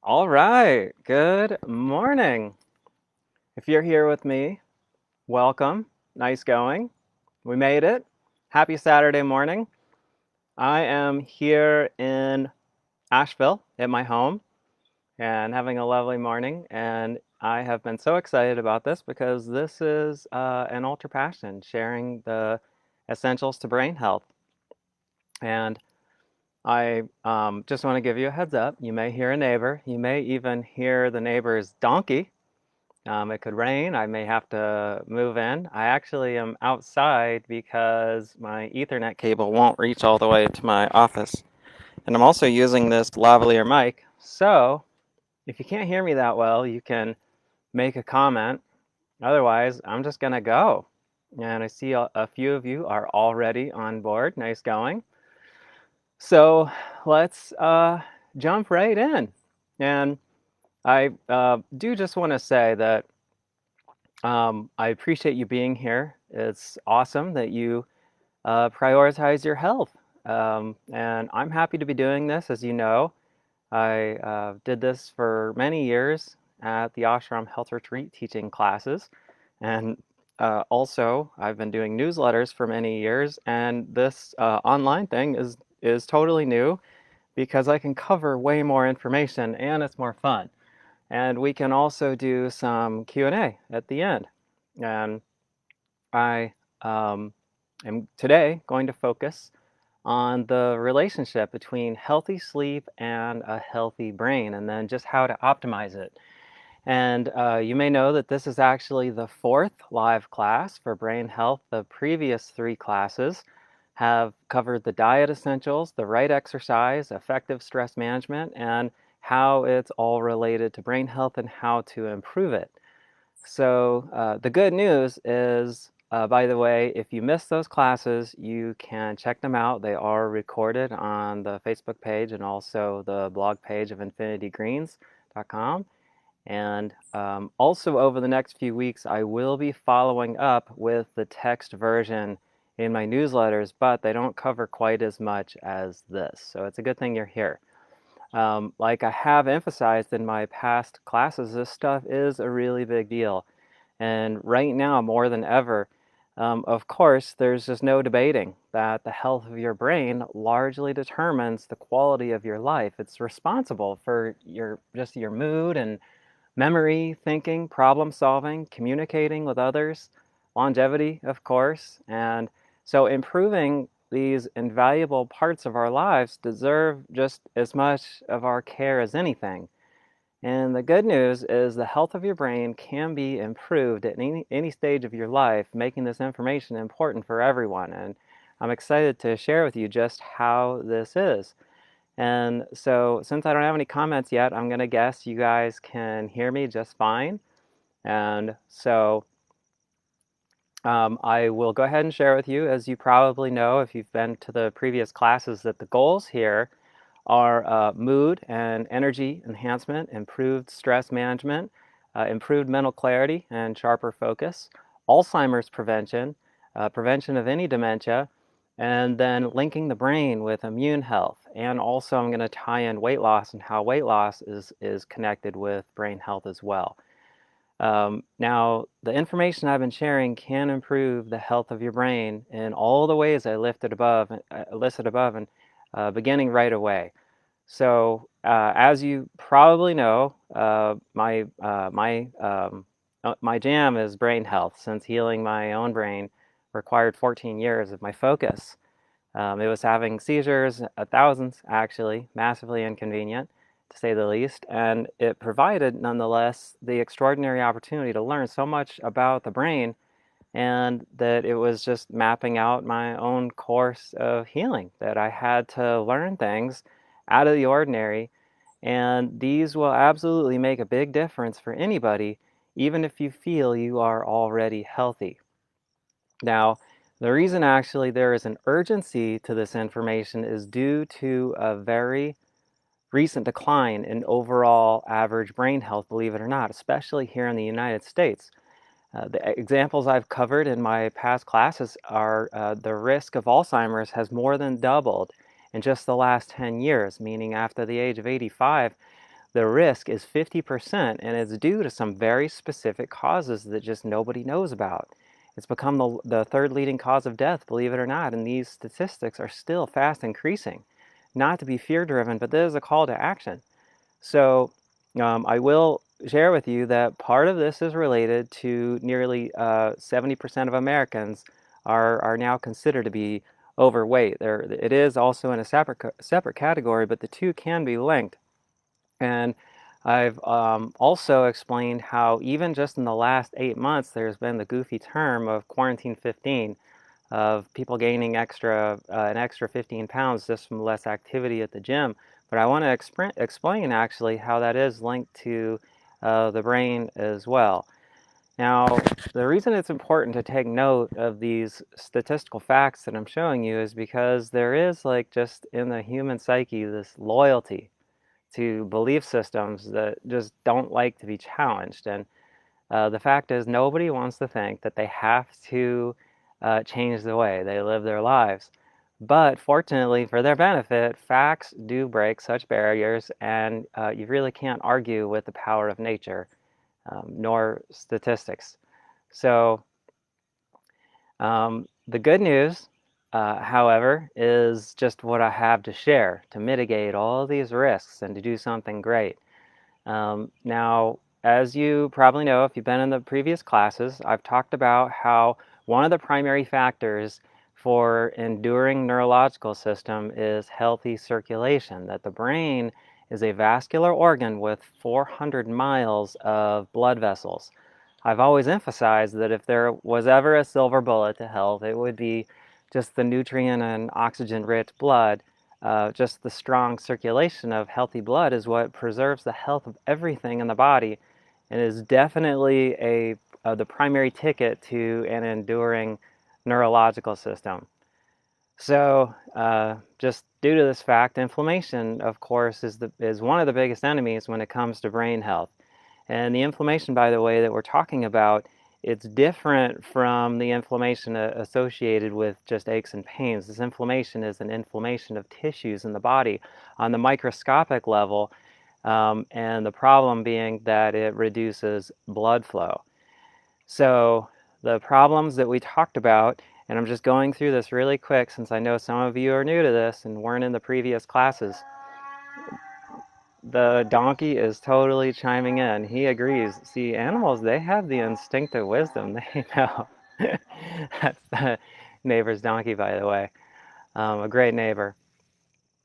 All right, good morning. If you're here with me, welcome. Nice going. We made it. Happy Saturday morning. I am here in Asheville at my home and having a lovely morning. And I have been so excited about this because this is an ultra passion, sharing the essentials to brain health. And I just want to give you a heads up. You may hear a neighbor. You may even hear the neighbor's donkey. It could rain. I may have to move in. I actually am outside because my Ethernet cable won't reach all the way to my office. And I'm also using this lavalier mic. So if you can't hear me that well, you can make a comment. Otherwise, I'm just going to go. And I see a few of you are already on board. Nice going. So let's jump right in. And I do just want to say that I appreciate you being here. It's awesome that you prioritize your health. And I'm happy to be doing this. As you know, I did this for many years at the Ashram Health Retreat teaching classes. And also, I've been doing newsletters for many years. And this online thing is totally new because I can cover way more information and it's more fun. And we can also do some Q&A at the end. And I am today going to focus on the relationship between healthy sleep and a healthy brain, and then just how to optimize it. And you may know that this is actually the fourth live class for brain health. The previous three classes have covered the diet essentials, the right exercise, effective stress management, and how it's all related to brain health and how to improve it. So the good news is, by the way, if you missed those classes, you can check them out. They are recorded on the Facebook page and also the blog page of infinitygreens.com. And also over the next few weeks, I will be following up with the text version in my newsletters, but they don't cover quite as much as this. So it's a good thing you're here. Like I have emphasized in my past classes, this stuff is a really big deal. And right now, more than ever, of course, there's just no debating that the health of your brain largely determines the quality of your life. It's responsible for your mood and memory, thinking, problem solving, communicating with others, longevity, of course. And so improving these invaluable parts of our lives deserve just as much of our care as anything. And the good news is the health of your brain can be improved at any stage of your life, making this information important for everyone. And I'm excited to share with you just how this is. And so since I don't have any comments yet, I'm going to guess you guys can hear me just fine. And so I will go ahead and share with you, as you probably know if you've been to the previous classes, that the goals here are mood and energy enhancement, improved stress management, improved mental clarity and sharper focus, Alzheimer's prevention, prevention of any dementia, and then linking the brain with immune health. And also I'm going to tie in weight loss and how weight loss is connected with brain health as well. Now, the information I've been sharing can improve the health of your brain in all the ways I listed above, and beginning right away. So, as you probably know, my jam is brain health. Since healing my own brain required 14 years of my focus. It was having seizures, thousands actually, massively inconvenient, to say the least, and it provided, nonetheless, the extraordinary opportunity to learn so much about the brain, and that it was just mapping out my own course of healing, that I had to learn things out of the ordinary, and these will absolutely make a big difference for anybody, even if you feel you are already healthy. Now, the reason actually there is an urgency to this information is due to a very recent decline in overall average brain health, believe it or not, especially here in the United States. The examples I've covered in my past classes are the risk of Alzheimer's has more than doubled in just the last 10 years, meaning after the age of 85, the risk is 50%, and it's due to some very specific causes that just nobody knows about. It's become the third leading cause of death, believe it or not, and these statistics are still fast increasing. Not to be fear-driven, but this is a call to action. So I will share with you that part of this is related to nearly 70% of Americans are now considered to be overweight. It is also in a separate category, but the two can be linked. And I've also explained how even just in the last 8 months, there's been the goofy term of quarantine 15, of people gaining an extra 15 pounds just from less activity at the gym. But I want to explain actually how that is linked to the brain as well. Now, the reason it's important to take note of these statistical facts that I'm showing you is because there is, like, just in the human psyche, this loyalty to belief systems that just don't like to be challenged. And the fact is, nobody wants to think that they have to change the way they live their lives. But fortunately, for their benefit, facts do break such barriers, and you really can't argue with the power of nature, nor statistics. So the good news, however, is just what I have to share to mitigate all these risks and to do something great. Now, as you probably know, if you've been in the previous classes, I've talked about how one of the primary factors for enduring neurological system is healthy circulation, that the brain is a vascular organ with 400 miles of blood vessels. I've always emphasized that if there was ever a silver bullet to health, it would be just the nutrient and oxygen-rich blood. Just the strong circulation of healthy blood is what preserves the health of everything in the body, and is definitely the primary ticket to an enduring neurological system. So just due to this fact, inflammation, of course, is one of the biggest enemies when it comes to brain health. And the inflammation, by the way, that we're talking about, it's different from the inflammation associated with just aches and pains. This inflammation is an inflammation of tissues in the body on the microscopic level, and the problem being that it reduces blood flow. So the problems that we talked about, and I'm just going through this really quick since I know some of you are new to this and weren't in the previous classes. The donkey is totally chiming in. He agrees. See, animals, they have the instinctive wisdom. They know. That's the neighbor's donkey, by the way. A great neighbor.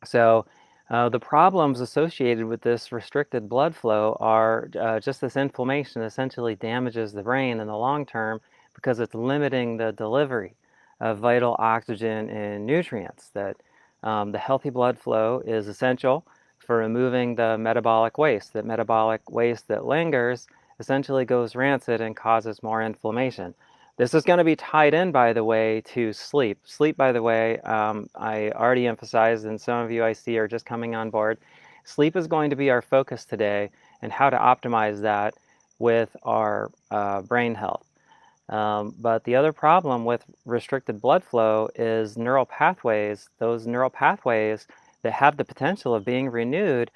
So the problems associated with this restricted blood flow are just this inflammation essentially damages the brain in the long term because it's limiting the delivery of vital oxygen and nutrients. That the healthy blood flow is essential for removing the metabolic waste. That metabolic waste that lingers essentially goes rancid and causes more inflammation. This is going to be tied in, by the way, to sleep. Sleep, by the way, I already emphasized, and some of you I see are just coming on board. Sleep is going to be our focus today, and how to optimize that with our brain health. But the other problem with restricted blood flow is neural pathways. Those neural pathways that have the potential of being renewed,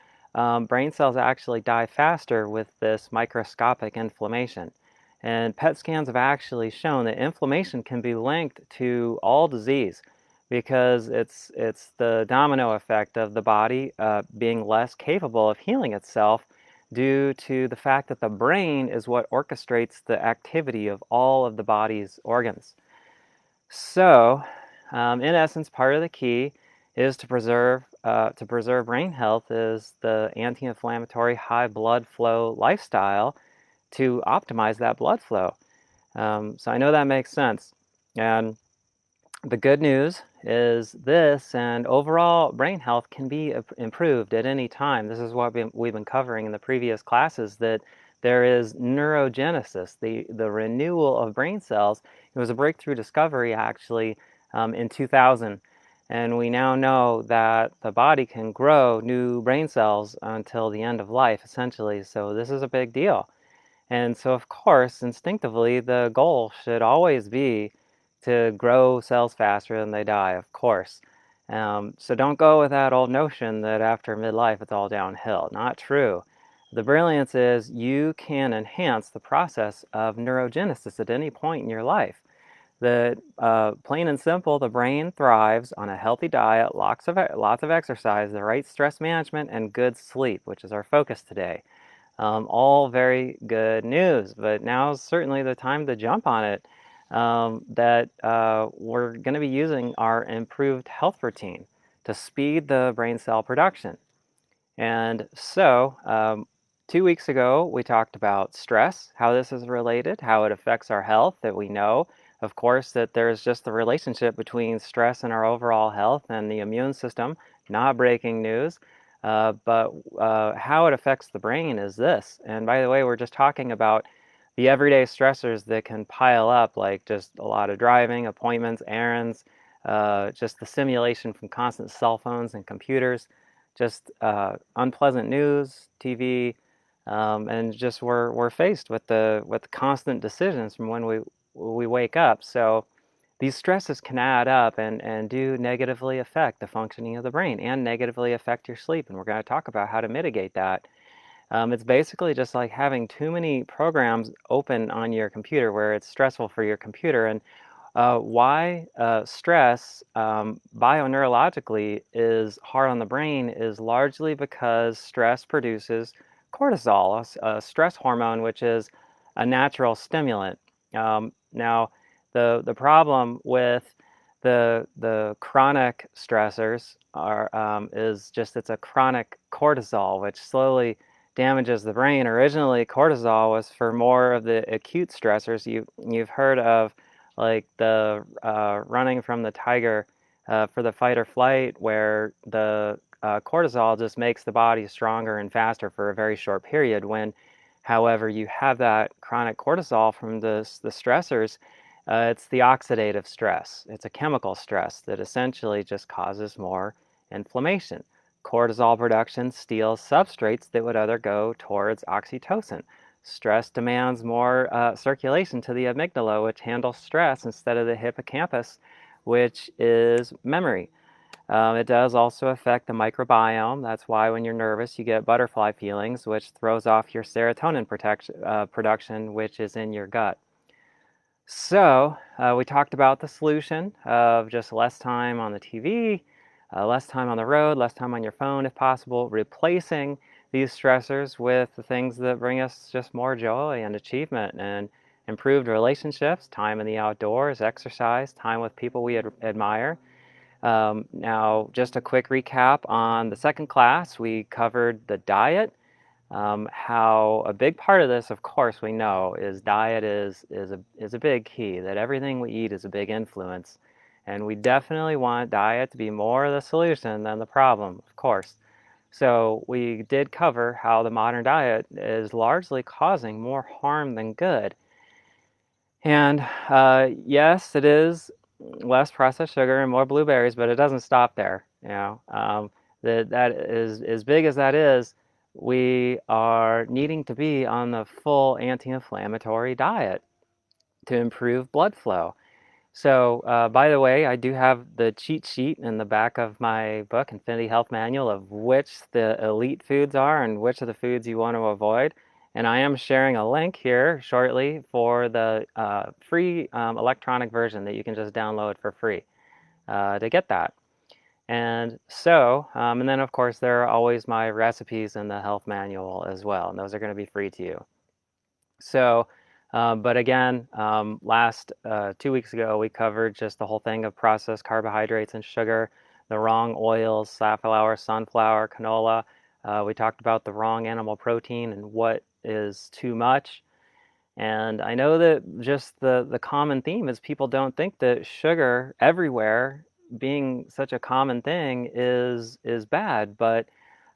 brain cells actually die faster with this microscopic inflammation. And PET scans have actually shown that inflammation can be linked to all disease because it's the domino effect of the body being less capable of healing itself due to the fact that the brain is what orchestrates the activity of all of the body's organs. So, in essence, part of the key is to preserve brain health is the anti-inflammatory high blood flow lifestyle to optimize that blood flow. So I know that makes sense. And the good news is this, and overall brain health can be improved at any time. This is what we've been covering in the previous classes, that there is neurogenesis, the renewal of brain cells. It was a breakthrough discovery actually in 2000. And we now know that the body can grow new brain cells until the end of life, essentially. So this is a big deal. And so, of course, instinctively, the goal should always be to grow cells faster than they die, of course. So don't go with that old notion that after midlife it's all downhill. Not true. The brilliance is you can enhance the process of neurogenesis at any point in your life. Plain and simple, the brain thrives on a healthy diet, lots of exercise, the right stress management, and good sleep, which is our focus today. All very good news, but now's certainly the time to jump on it. We're going to be using our improved health routine to speed the brain cell production. And so, 2 weeks ago, we talked about stress, how this is related, how it affects our health, that we know, of course, that there's just the relationship between stress and our overall health and the immune system, not breaking news. But how it affects the brain is this. And by the way, we're just talking about the everyday stressors that can pile up, like just a lot of driving, appointments, errands, just the stimulation from constant cell phones and computers, just unpleasant news, TV, and just we're faced with the constant decisions from when we wake up. So these stresses can add up and do negatively affect the functioning of the brain and negatively affect your sleep. And we're going to talk about how to mitigate that. It's basically just like having too many programs open on your computer where it's stressful for your computer. And why stress bio-neurologically is hard on the brain is largely because stress produces cortisol, a stress hormone, which is a natural stimulant. Now, the problem with the chronic stressors is just it's a chronic cortisol, which slowly damages the brain. Originally, cortisol was for more of the acute stressors. You've heard of like the running from the tiger for the fight or flight, where the cortisol just makes the body stronger and faster for a very short period. When, however, you have that chronic cortisol from the stressors, it's the oxidative stress. It's a chemical stress that essentially just causes more inflammation. Cortisol production steals substrates that would other go towards oxytocin. Stress demands more circulation to the amygdala, which handles stress, instead of the hippocampus, which is memory. It does also affect the microbiome. That's why when you're nervous, you get butterfly feelings, which throws off your serotonin production, which is in your gut. So we talked about the solution of just less time on the TV, less time on the road, less time on your phone if possible, replacing these stressors with the things that bring us just more joy and achievement and improved relationships, time in the outdoors, exercise, time with people we admire. Now, just a quick recap on the second class, we covered the diet. How a big part of this, of course, we know is diet is a big key, that everything we eat is a big influence. And we definitely want diet to be more the solution than the problem, of course. So we did cover how the modern diet is largely causing more harm than good. And yes, it is less processed sugar and more blueberries, but it doesn't stop there. That is, as big as that is, we are needing to be on the full anti-inflammatory diet to improve blood flow. So, by the way, I do have the cheat sheet in the back of my book, Infinity Health Manual, of which the elite foods are and which of the foods you want to avoid. And I am sharing a link here shortly for the free electronic version that you can just download for free to get that. And so, and then of course, there are always my recipes in the health manual as well, and those are going to be free to you. So, but again, last 2 weeks ago, we covered just the whole thing of processed carbohydrates and sugar, the wrong oils, safflower, sunflower, canola. We talked about the wrong animal protein and what is too much. And I know that just the common theme is people don't think that sugar everywhere being such a common thing is bad, but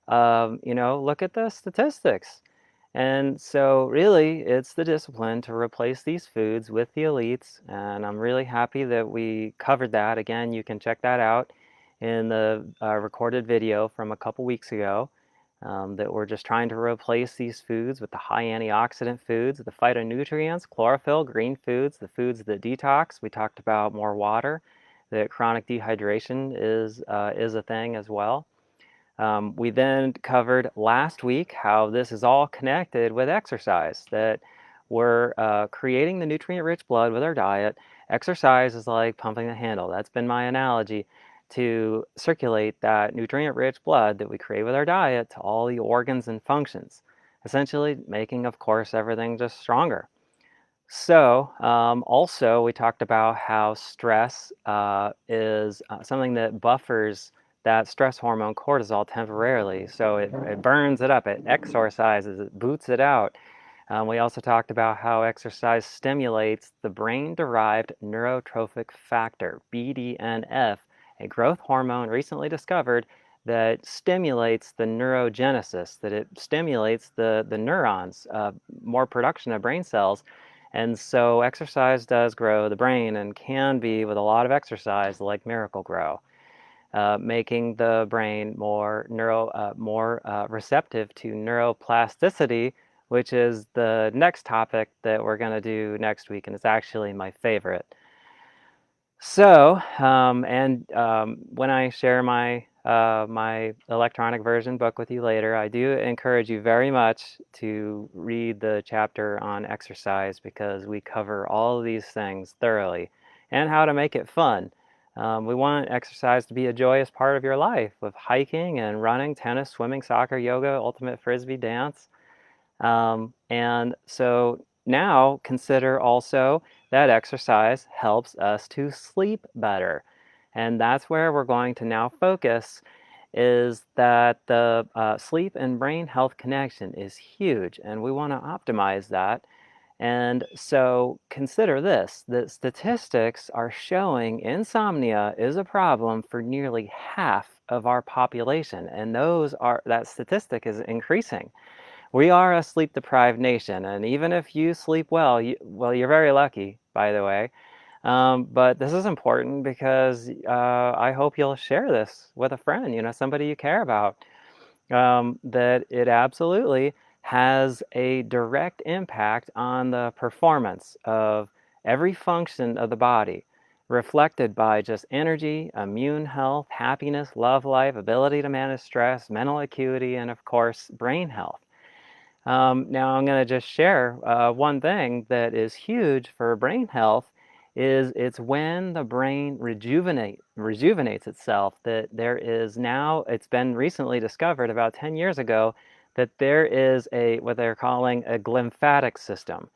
look at the statistics. And so really it's the discipline to replace these foods with the elites, and I'm really happy that we covered that. Again, you can check that out in the recorded video from a couple weeks ago, that we're just trying to replace these foods with the high antioxidant foods, the phytonutrients, chlorophyll, green foods, the foods that detox. We talked about more water, that chronic dehydration is a thing as well. We then covered last week how this is all connected with exercise, that we're creating the nutrient-rich blood with our diet. Exercise is like pumping a handle. That's been my analogy, to circulate that nutrient-rich blood that we create with our diet to all the organs and functions, essentially making, of course, everything just stronger. So, also, we talked about how stress is something that buffers that stress hormone cortisol temporarily. So it burns it up, it exorcises, it boots it out. We also talked about how exercise stimulates the brain-derived neurotrophic factor, BDNF, a growth hormone recently discovered that stimulates the neurogenesis, that it stimulates the neurons, more production of brain cells. And so exercise does grow the brain and can be, with a lot of exercise, like Miracle-Gro, making the brain more receptive to neuroplasticity, which is the next topic that we're going to do next week, and it's actually my favorite. So, when I share my my electronic version book with you later, I do encourage you very much to read the chapter on exercise, because we cover all of these things thoroughly and how to make it fun. We want exercise to be a joyous part of your life, with hiking and running, tennis, swimming, soccer, yoga, ultimate frisbee, dance. And so now consider also that exercise helps us to sleep better. And that's where we're going to now focus, is that the sleep and brain health connection is huge, and we want to optimize that. And so consider this, that statistics are showing insomnia is a problem for nearly half of our population, and that statistic is increasing. We are a sleep-deprived nation, and even if you sleep well, you're very lucky, by the way. But this is important because I hope you'll share this with a friend, somebody you care about, that it absolutely has a direct impact on the performance of every function of the body, reflected by just energy, immune health, happiness, love life, ability to manage stress, mental acuity, and of course, brain health. Now I'm going to just share one thing that is huge for brain health, is it's when the brain rejuvenates itself, that there is now, it's been recently discovered about 10 years ago, that there is what they're calling a glymphatic system.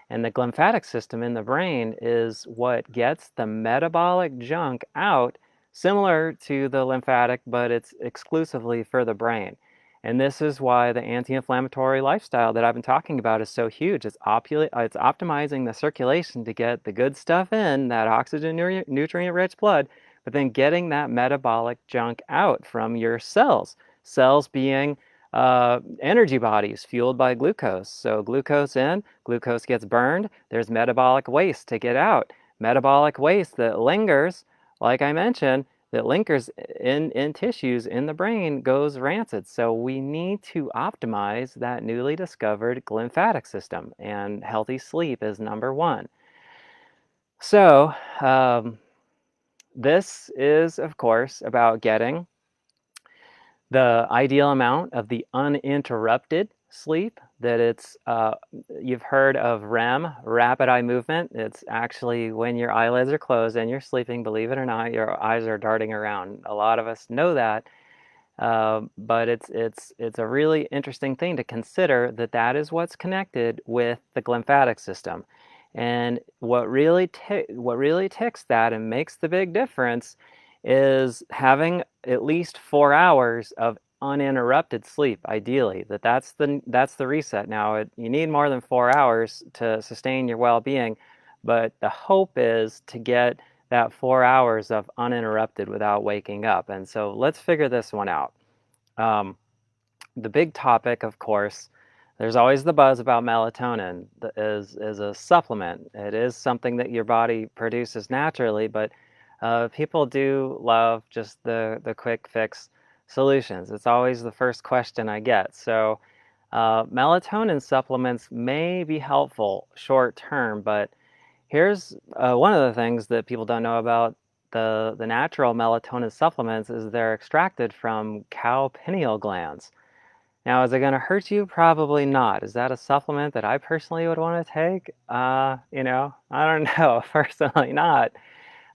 And the glymphatic system in the brain is what gets the metabolic junk out, similar to the lymphatic, but it's exclusively for the brain. And this is why the anti-inflammatory lifestyle that I've been talking about is so huge. It's optimizing the circulation to get the good stuff in, that oxygen, nutrient-rich blood, but then getting that metabolic junk out from your cells. Cells being energy bodies fueled by glucose. So glucose in, glucose gets burned, there's metabolic waste to get out. Metabolic waste that lingers, like I mentioned, that lingers in tissues in the brain goes rancid. So we need to optimize that newly discovered glymphatic system, and healthy sleep is number one. So this is, of course, about getting the ideal amount of the uninterrupted sleep, that it's, you've heard of REM, rapid eye movement. It's actually when your eyelids are closed and you're sleeping, believe it or not, your eyes are darting around. A lot of us know that, but it's a really interesting thing to consider, that is what's connected with the glymphatic system. And what really ticks that and makes the big difference is having at least 4 hours of uninterrupted sleep, ideally. That's the reset. Now, you need more than 4 hours to sustain your well-being, but the hope is to get that 4 hours of uninterrupted without waking up. And so let's figure this one out. The big topic, of course, there's always the buzz about melatonin is a supplement. It is something that your body produces naturally, but people do love just the quick fix solutions. It's always the first question I get. So melatonin supplements may be helpful short term, but here's one of the things that people don't know about the natural melatonin supplements is they're extracted from cow pineal glands. Now, is it going to hurt you? Probably not. Is that a supplement that I personally would want to take? I don't know. Personally, not.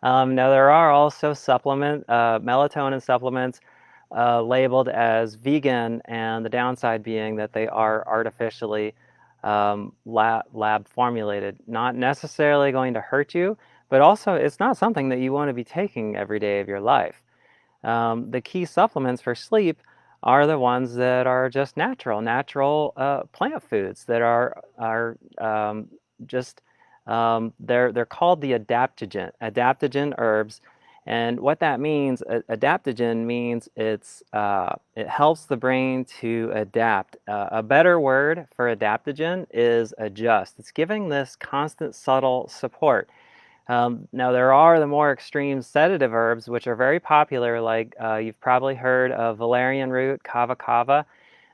Now, there are also melatonin supplements labeled as vegan, and the downside being that they are artificially lab formulated. Not necessarily going to hurt you, but also it's not something that you want to be taking every day of your life. The key supplements for sleep are the ones that are just natural plant foods that are just they're called the adaptogen herbs, and what that means, adaptogen means it helps the brain to adapt. A better word for adaptogen is adjust. It's giving this constant subtle support. Now, there are the more extreme sedative herbs, which are very popular, like you've probably heard of valerian root, kava kava.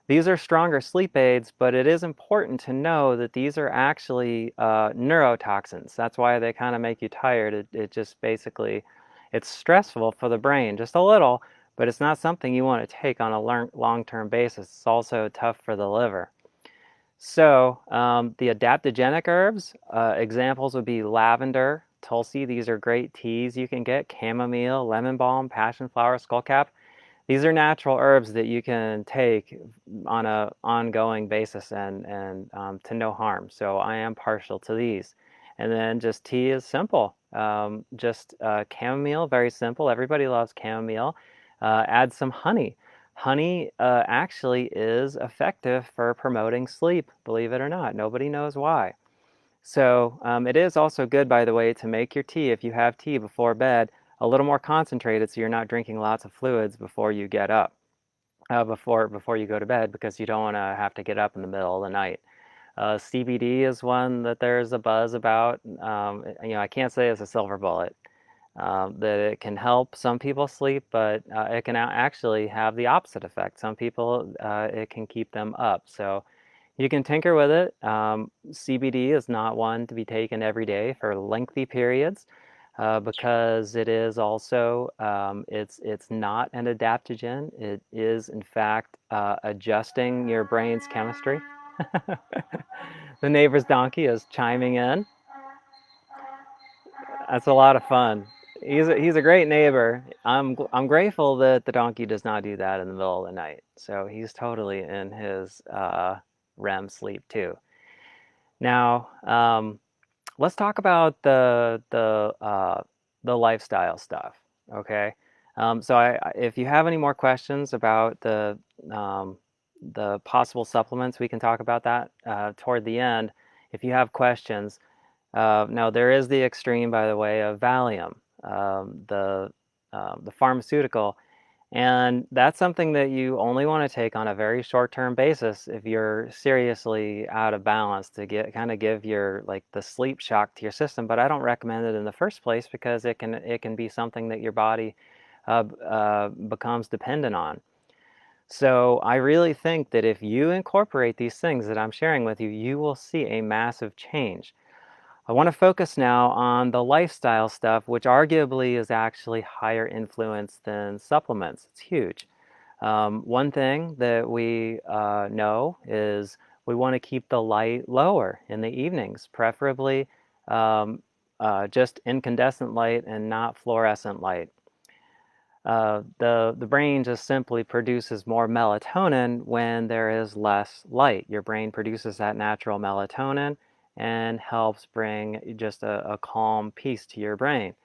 These are stronger sleep aids, but it is important to know that these are actually neurotoxins. That's why they kind of make you tired. It just basically, it's stressful for the brain, just a little, but it's not something you want to take on a long-term basis. It's also tough for the liver. So the adaptogenic herbs, examples would be lavender, tulsi. These are great teas you can get. Chamomile, lemon balm, passion flower, skullcap. These are natural herbs that you can take on an ongoing basis and to no harm. So I am partial to these. And then just tea is simple. Just chamomile, very simple. Everybody loves chamomile. Add some honey. Honey actually is effective for promoting sleep, believe it or not. Nobody knows why. So it is also good, by the way, to make your tea, if you have tea before bed, a little more concentrated so you're not drinking lots of fluids before you get up, before you go to bed, because you don't want to have to get up in the middle of the night. CBD is one that there's a buzz about. I can't say it's a silver bullet. That it can help some people sleep, but it can actually have the opposite effect. Some people, it can keep them up. So you can tinker with it. CBD is not one to be taken every day for lengthy periods because it is also, it's not an adaptogen. It is, in fact, adjusting your brain's chemistry. The neighbor's donkey is chiming in. That's a lot of fun. He's a great neighbor. I'm grateful that the donkey does not do that in the middle of the night. So he's totally in his REM sleep too. Now, let's talk about the lifestyle stuff. Okay. If you have any more questions about the possible supplements, we can talk about that toward the end. If you have questions. Now, there is the extreme, by the way, of Valium, the pharmaceutical, and that's something that you only want to take on a very short-term basis if you're seriously out of balance to give your the sleep shock to your system. But I don't recommend it in the first place because it can be something that your body becomes dependent on. So I really think that if you incorporate these things that I'm sharing with you, you will see a massive change. I want to focus now on the lifestyle stuff, which arguably is actually higher influence than supplements. It's huge. One thing that we know is we want to keep the light lower in the evenings, preferably just incandescent light and not fluorescent light. The brain just simply produces more melatonin when there is less light. Your brain produces that natural melatonin and helps bring just a calm peace to your brain.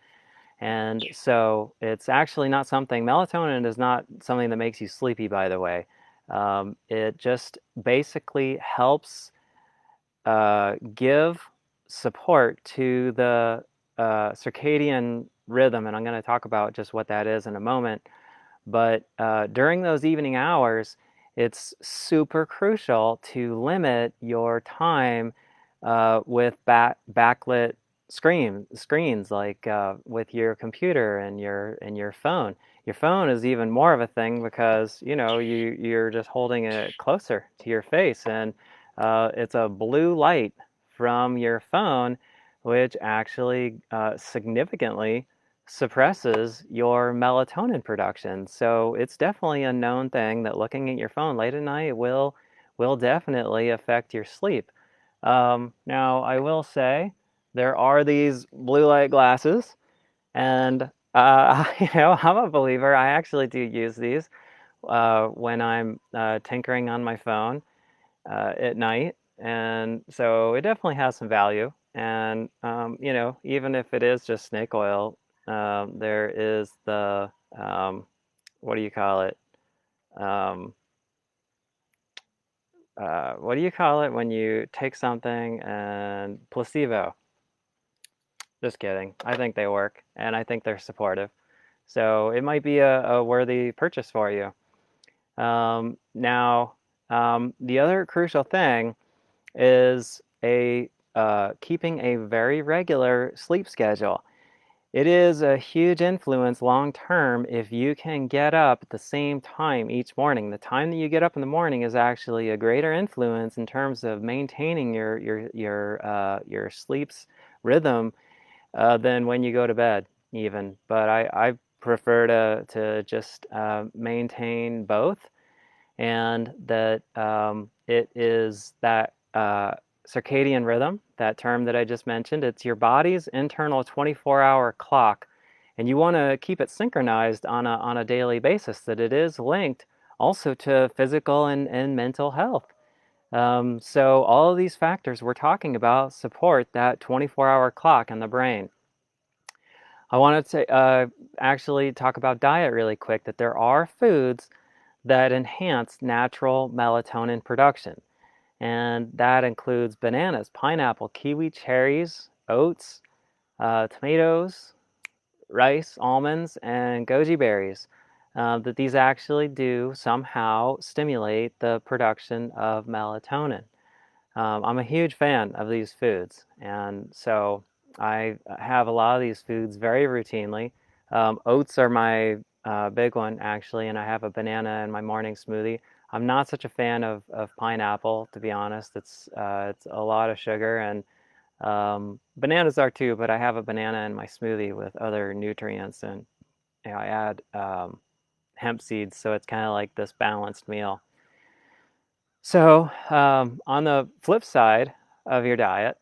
And so it's actually not something, melatonin is not something that makes you sleepy, by the way. It just basically helps give support to the circadian rhythm, and I'm going to talk about just what that is in a moment. But during those evening hours, it's super crucial to limit your time with backlit screens, like with your computer and your phone. Your phone is even more of a thing because you're just holding it closer to your face, and it's a blue light from your phone, which actually significantly suppresses your melatonin production. So it's definitely a known thing that looking at your phone late at night will definitely affect your sleep. Now, I will say there are these blue light glasses, and I'm a believer. I actually do use these when I'm tinkering on my phone at night, and so it definitely has some value. And even if it is just snake oil, there is the what do you call it? Um, what do you call it when you take something and placebo? Just kidding. I think they work, and I think they're supportive. So it might be a worthy purchase for you. Now, the other crucial thing is keeping a very regular sleep schedule. It is a huge influence long term if you can get up at the same time each morning. The time that you get up in the morning is actually a greater influence in terms of maintaining your sleep's rhythm than when you go to bed, even. But I prefer to just maintain both, and that it is that circadian rhythm, that term that I just mentioned. It's your body's internal 24-hour clock, and you want to keep it synchronized on a daily basis, that it is linked also to physical and mental health. So all of these factors we're talking about support that 24-hour clock in the brain. I wanted to actually talk about diet really quick, that there are foods that enhance natural melatonin production. And that includes bananas, pineapple, kiwi, cherries, oats, tomatoes, rice, almonds, and goji berries. That these actually do somehow stimulate the production of melatonin. I'm a huge fan of these foods, and so I have a lot of these foods very routinely. Oats are my big one, actually, and I have a banana in my morning smoothie. I'm not such a fan of pineapple, to be honest. It's a lot of sugar, and bananas are too, but I have a banana in my smoothie with other nutrients, and I add hemp seeds, so it's kind of like this balanced meal. So, on the flip side of your diet,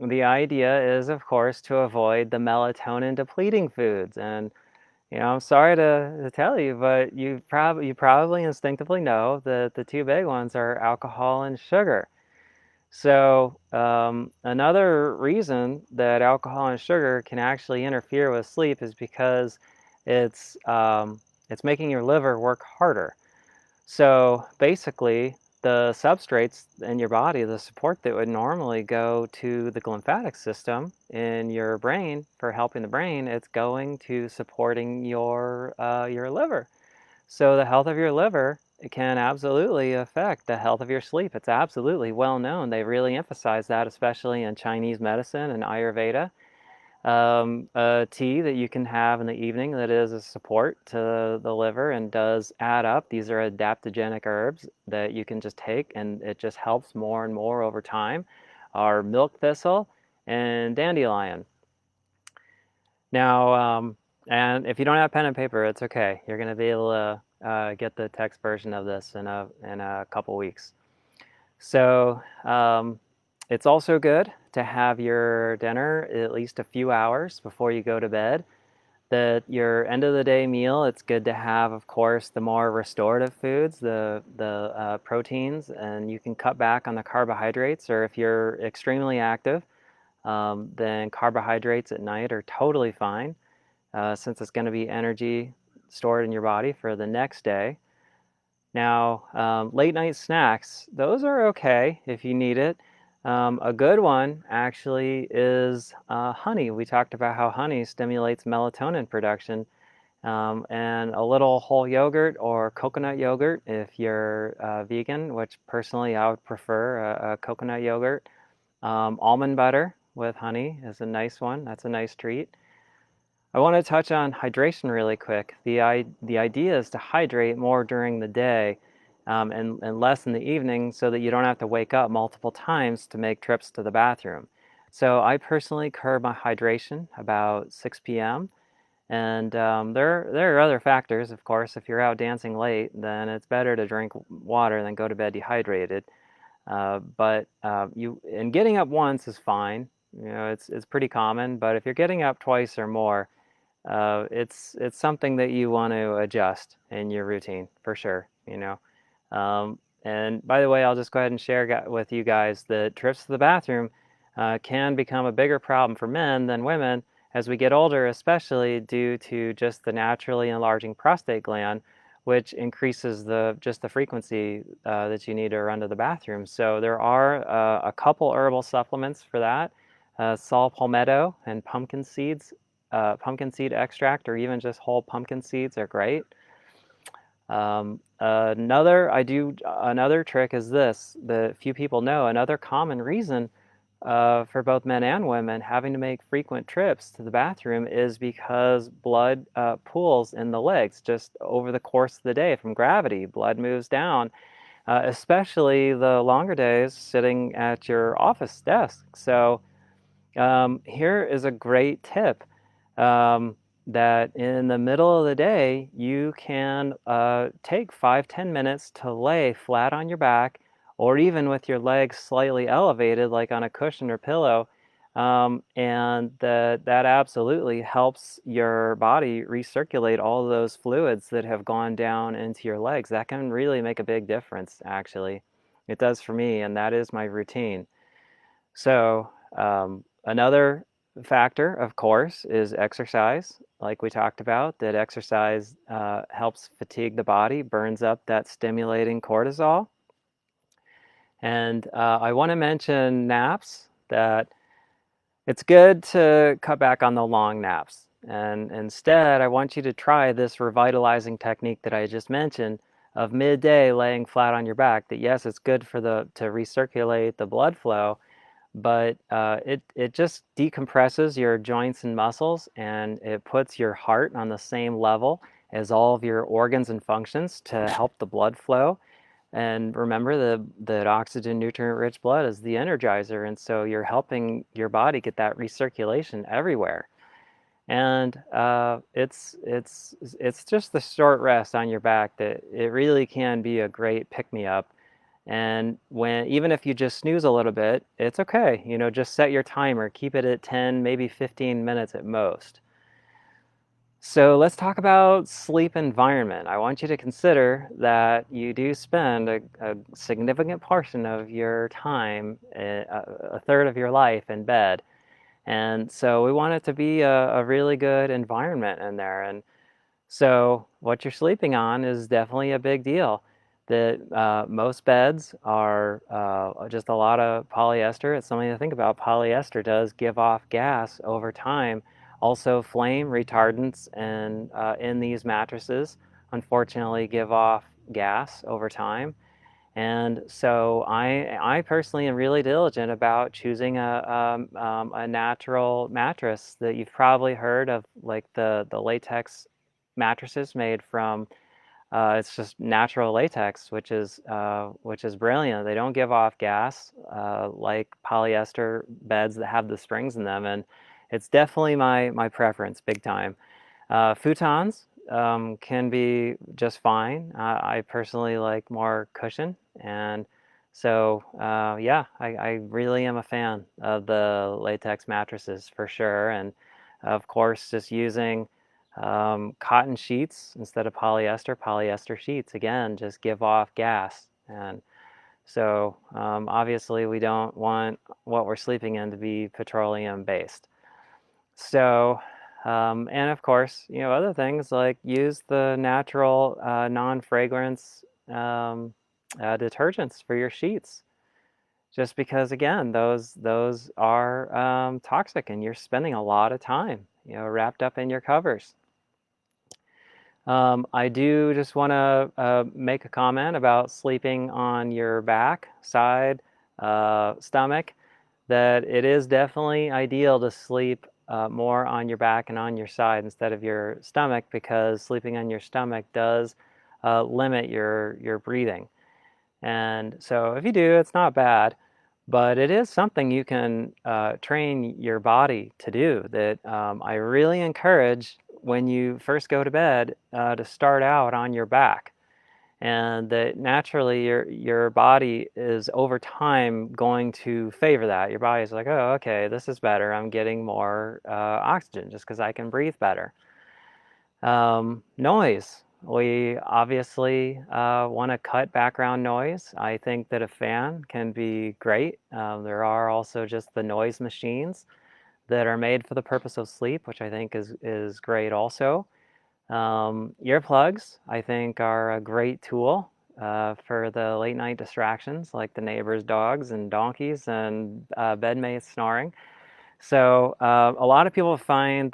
the idea is, of course, to avoid the melatonin depleting foods. And I'm sorry to tell you, but you probably instinctively know that the two big ones are alcohol and sugar. So, another reason that alcohol and sugar can actually interfere with sleep is because it's it's making your liver work harder. So basically, the substrates in your body, the support that would normally go to the glymphatic system in your brain for helping the brain, it's going to supporting your liver. So the health of your liver, it can absolutely affect the health of your sleep. It's absolutely well known. They really emphasize that, especially in Chinese medicine and Ayurveda. A tea that you can have in the evening that is a support to the liver and does add up. These are adaptogenic herbs that you can just take, and it just helps more and more over time, are milk thistle and dandelion. Now, and if you don't have pen and paper, it's okay. You're going to be able to get the text version of this in a couple weeks. So it's also good to have your dinner at least a few hours before you go to bed. That your end of the day meal, it's good to have, of course, the more restorative foods, the proteins, and you can cut back on the carbohydrates. Or if you're extremely active, then carbohydrates at night are totally fine, since it's going to be energy stored in your body for the next day. Now, late night snacks, those are okay if you need it. A good one actually is honey. We talked about how honey stimulates melatonin production, and a little whole yogurt or coconut yogurt if you're vegan, which personally I would prefer a coconut yogurt. Almond butter with honey is a nice one. That's a nice treat. I want to touch on hydration really quick. The idea is to hydrate more during the day, and less in the evening, so that you don't have to wake up multiple times to make trips to the bathroom. So I personally curb my hydration about 6 p.m. And there are other factors, of course. If you're out dancing late, then it's better to drink water than go to bed dehydrated. But and getting up once is fine. It's pretty common. But if you're getting up twice or more, it's something that you want to adjust in your routine for sure. And by the way, I'll just go ahead and share with you guys that trips to the bathroom can become a bigger problem for men than women as we get older, especially due to just the naturally enlarging prostate gland, which increases just the frequency that you need to run to the bathroom. So there are a couple herbal supplements for that. Saw palmetto and pumpkin seed extract, or even just whole pumpkin seeds are great. Another trick is this that few people know. Another common reason for both men and women having to make frequent trips to the bathroom is because blood pools in the legs just over the course of the day from gravity. Blood moves down, especially the longer days sitting at your office desk. So here is a great tip. That in the middle of the day, you can take 5-10 minutes to lay flat on your back, or even with your legs slightly elevated, like on a cushion or pillow. And that absolutely helps your body recirculate all of those fluids that have gone down into your legs. That can really make a big difference, actually. It does for me, and that is my routine. So another factor, of course, is exercise. Like we talked about, that exercise helps fatigue the body, burns up that stimulating cortisol. And I want to mention naps, that it's good to cut back on the long naps. And instead, I want you to try this revitalizing technique that I just mentioned of midday laying flat on your back. That yes, it's good to recirculate the blood flow, but it just decompresses your joints and muscles, and it puts your heart on the same level as all of your organs and functions to help the blood flow. And remember that oxygen, nutrient-rich blood is the energizer, and so you're helping your body get that recirculation everywhere. And it's just the short rest on your back that it really can be a great pick-me-up. And even if you just snooze a little bit, it's okay. Just set your timer, keep it at 10, maybe 15 minutes at most. So let's talk about sleep environment. I want you to consider that you do spend a significant portion of your time, a third of your life, in bed. And so we want it to be a really good environment in there. And so what you're sleeping on is definitely a big deal. That most beds are just a lot of polyester. It's something to think about. Polyester does give off gas over time. Also, flame retardants in these mattresses, unfortunately, give off gas over time. And so I personally am really diligent about choosing a natural mattress. That you've probably heard of, like the latex mattresses made from it's just natural latex, which is brilliant. They don't give off gas like polyester beds that have the springs in them, and it's definitely my preference, big time. Futons can be just fine. I personally like more cushion, and so yeah, I really am a fan of the latex mattresses for sure. And of course, just using cotton sheets instead of polyester. Polyester sheets, again, just give off gas. And so obviously we don't want what we're sleeping in to be petroleum based. So, and of course, other things like use the natural non-fragrance detergents for your sheets. Just because, again, those are toxic, and you're spending a lot of time, wrapped up in your covers. I do just want to make a comment about sleeping on your back, side, stomach, that it is definitely ideal to sleep more on your back and on your side instead of your stomach, because sleeping on your stomach does limit your breathing. And so if you do, it's not bad, but it is something you can train your body to do. That I really encourage when you first go to bed to start out on your back. And that naturally your body is over time going to favor that. Your body's like, oh, okay, this is better. I'm getting more oxygen just because I can breathe better. Noise. We obviously want to cut background noise. I think that a fan can be great. There are also just the noise machines that are made for the purpose of sleep, which I think is great also. Earplugs, I think, are a great tool for the late night distractions, like the neighbors' dogs and donkeys and bedmates snoring. So a lot of people find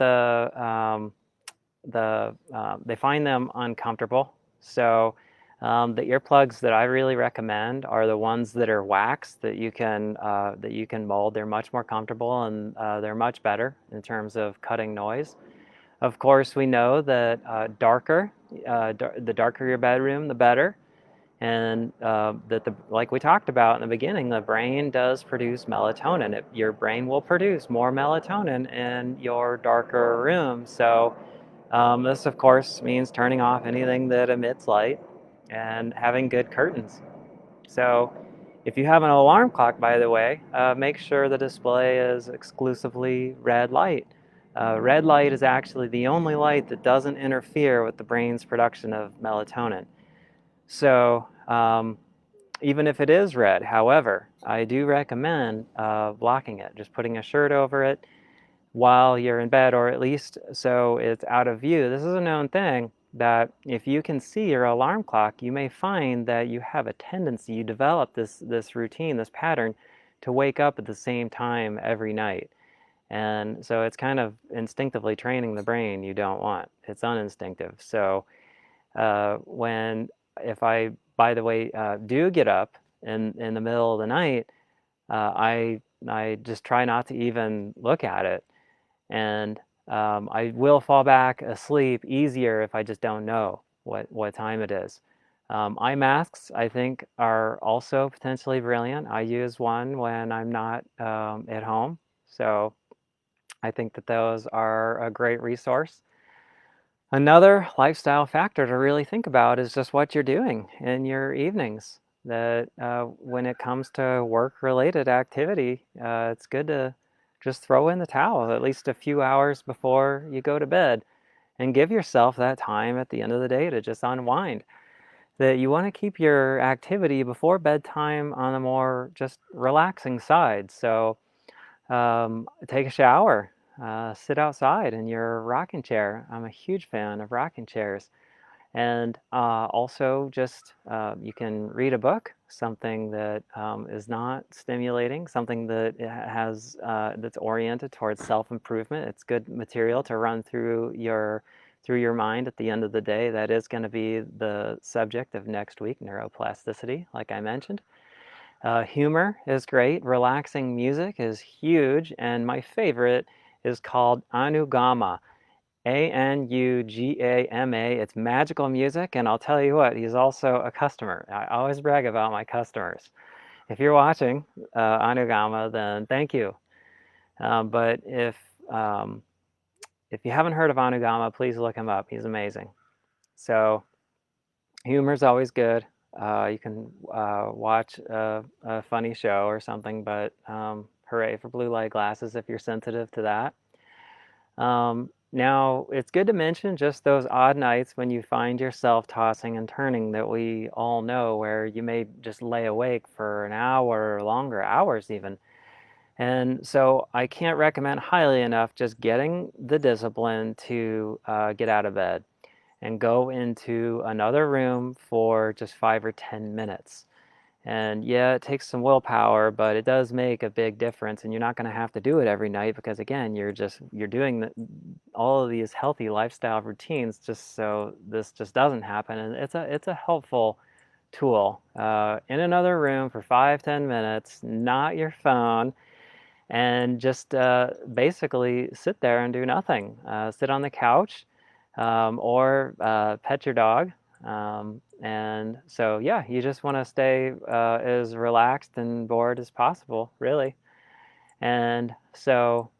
they find them uncomfortable. So the earplugs that I really recommend are the ones that are wax that you can mold. They're much more comfortable and they're much better in terms of cutting noise. Of course, we know that the darker your bedroom, the better. And like we talked about in the beginning, the brain does produce melatonin. Your brain will produce more melatonin in your darker room. So this, of course, means turning off anything that emits light and having good curtains. So if you have an alarm clock, by the way, make sure the display is exclusively red light. Red light is actually the only light that doesn't interfere with the brain's production of melatonin. So even if it is red, however, I do recommend blocking it, just putting a shirt over it while you're in bed, or at least so it's out of view. This is a known thing that if you can see your alarm clock, you may find that you have a tendency, you develop this routine, this pattern to wake up at the same time every night. And so it's kind of instinctively training the brain you don't want. It's uninstinctive. So when if I, by the way, do get up in the middle of the night, I just try not to even look at it, and I will fall back asleep easier if I just don't know what time it is. Eye masks, I think, are also potentially brilliant. I use one when I'm not at home, so I think that those are a great resource. Another lifestyle factor to really think about is just what you're doing in your evenings. That when it comes to work-related activity, it's good to just throw in the towel at least a few hours before you go to bed and give yourself that time at the end of the day to just unwind. That you want to keep your activity before bedtime on a more just relaxing side. So take a shower, sit outside in your rocking chair. I'm a huge fan of rocking chairs. And also just you can read a book, something that is not stimulating, something that has that's oriented towards self-improvement. It's good material to run through your mind at the end of the day. That is going to be the subject of next week, neuroplasticity, like I mentioned. Humor is great. Relaxing music is huge. And my favorite is called Anugama. Anugama. It's magical music. And I'll tell you what, he's also a customer. I always brag about my customers. If you're watching Anugama, then thank you. But if you haven't heard of Anugama, please look him up. He's amazing. So humor is always good. You can watch a funny show or something, but hooray for blue light glasses if you're sensitive to that. Now, it's good to mention just those odd nights when you find yourself tossing and turning that we all know, where you may just lay awake for an hour or longer, hours even. And so I can't recommend highly enough just getting the discipline to get out of bed and go into another room for just 5 or 10 minutes. And yeah, it takes some willpower, but it does make a big difference. And you're not going to have to do it every night because, again, you're doing all of these healthy lifestyle routines just so this just doesn't happen. And it's a helpful tool. In another room for 5-10 minutes, not your phone, and just basically sit there and do nothing. Sit on the couch or pet your dog. And so, yeah, you just want to stay as relaxed and bored as possible, really. And so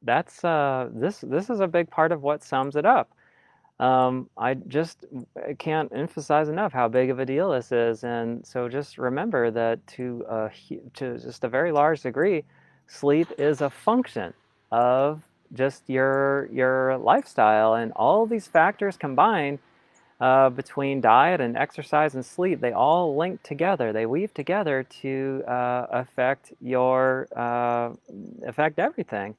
that's this is a big part of what sums it up. I can't emphasize enough how big of a deal this is, and so just remember that to just a very large degree, sleep is a function of just your lifestyle, and all these factors combined between diet and exercise and sleep, they all link together. They weave together to affect everything.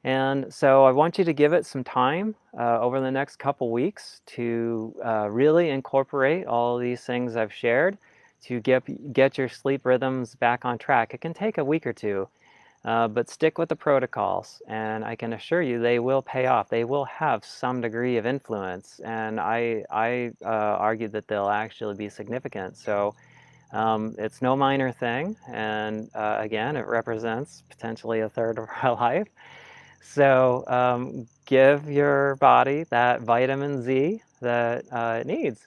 And so I want you to give it some time over the next couple weeks to really incorporate all these things I've shared to get your sleep rhythms back on track. It can take a week or two, but stick with the protocols, and I can assure you they will pay off. They will have some degree of influence, and I argue that they'll actually be significant. So it's no minor thing, and again, it represents potentially a third of our life. So give your body that vitamin Z that it needs.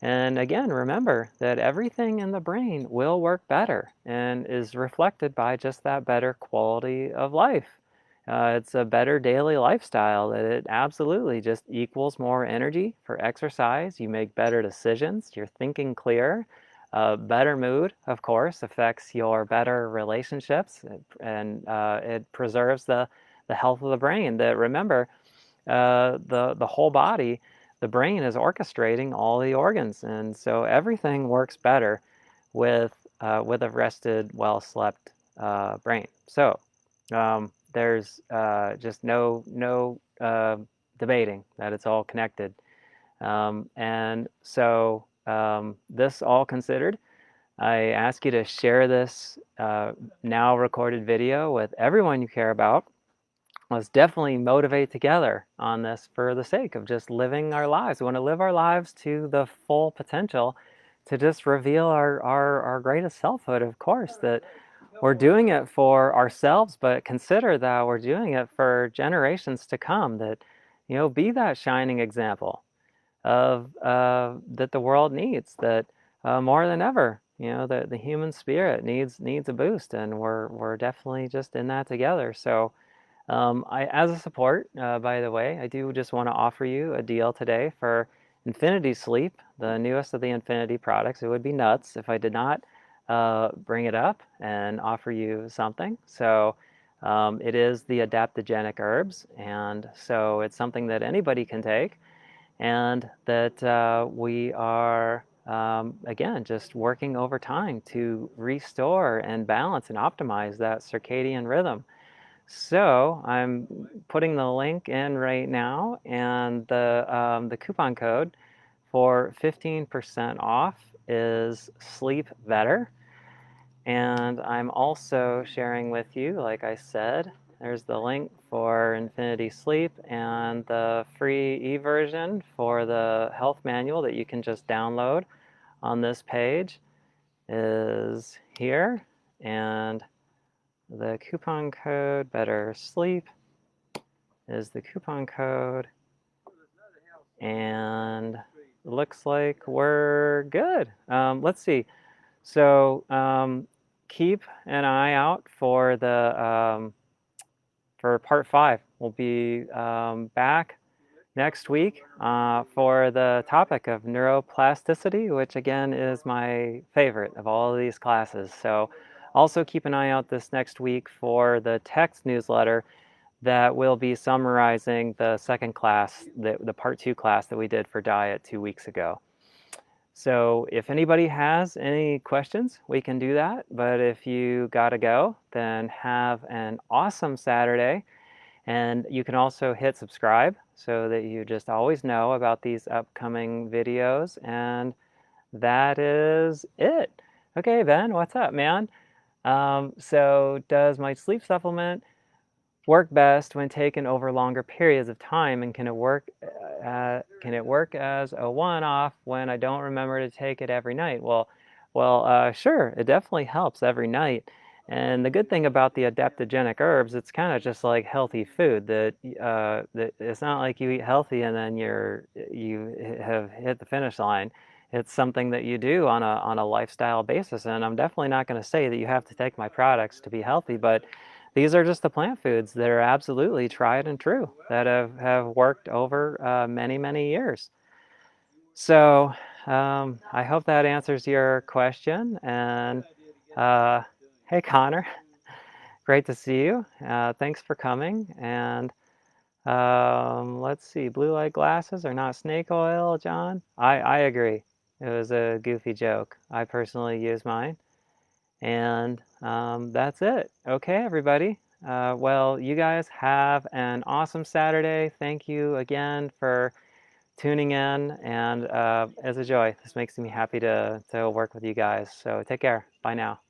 And again, remember that everything in the brain will work better and is reflected by just that better quality of life. It's a better daily lifestyle that it absolutely just equals more energy for exercise. You make better decisions. You're thinking clearer. Better mood, of course, affects your better relationships, and it preserves the health of the brain. That remember, the whole body, the brain is orchestrating all the organs, and so everything works better with a rested, well slept brain. So there's just no debating that it's all connected. And so this all considered, I ask you to share this now recorded video with everyone you care about. Let's definitely motivate together on this for the sake of just living our lives. We want to live our lives to the full potential to just reveal our greatest selfhood, of course, that we're doing it for ourselves, but consider that we're doing it for generations to come, that, be that shining example of that the world needs, that more than ever, the human spirit needs a boost, and we're definitely just in that together. So as a support, by the way, I do just want to offer you a deal today for Infinity Sleep, the newest of the Infinity products. It would be nuts if I did not bring it up and offer you something. So it is the Adaptogenic Herbs, and so it's something that anybody can take, and that we are, again, just working over time to restore and balance and optimize that circadian rhythm. So I'm putting the link in right now, and the coupon code for 15% off is Sleep Better. And I'm also sharing with you, like I said, there's the link for Infinity Sleep, and the free e-version for the health manual that you can just download on this page is here. And the coupon code Better Sleep is the coupon code, and looks like we're good. Let's see. So keep an eye out for the for part 5. We'll be back next week for the topic of neuroplasticity, which again is my favorite of all of these classes. So also keep an eye out this next week for the text newsletter that will be summarizing the second class, the part 2 class that we did for diet 2 weeks ago. So if anybody has any questions, we can do that. But if you gotta go, then have an awesome Saturday. And you can also hit subscribe so that you just always know about these upcoming videos. And that is it. Okay, Ben, what's up, man? So does my sleep supplement work best when taken over longer periods of time? And can it work as a one-off when I don't remember to take it every night? Well, sure, it definitely helps every night. And the good thing about the adaptogenic herbs, it's kind of just like healthy food. That it's not like you eat healthy and then you have hit the finish line. It's something that you do on a lifestyle basis. And I'm definitely not going to say that you have to take my products to be healthy, but these are just the plant foods that are absolutely tried and true, that have worked over many, many years. So I hope that answers your question. And hey, Connor, great to see you. Thanks for coming. And let's see, blue light glasses are not snake oil, John. I agree. It was a goofy joke. I personally use mine. And that's it. Okay, everybody. Well, you guys have an awesome Saturday. Thank you again for tuning in. And it's a joy. This makes me happy to work with you guys. So take care. Bye now.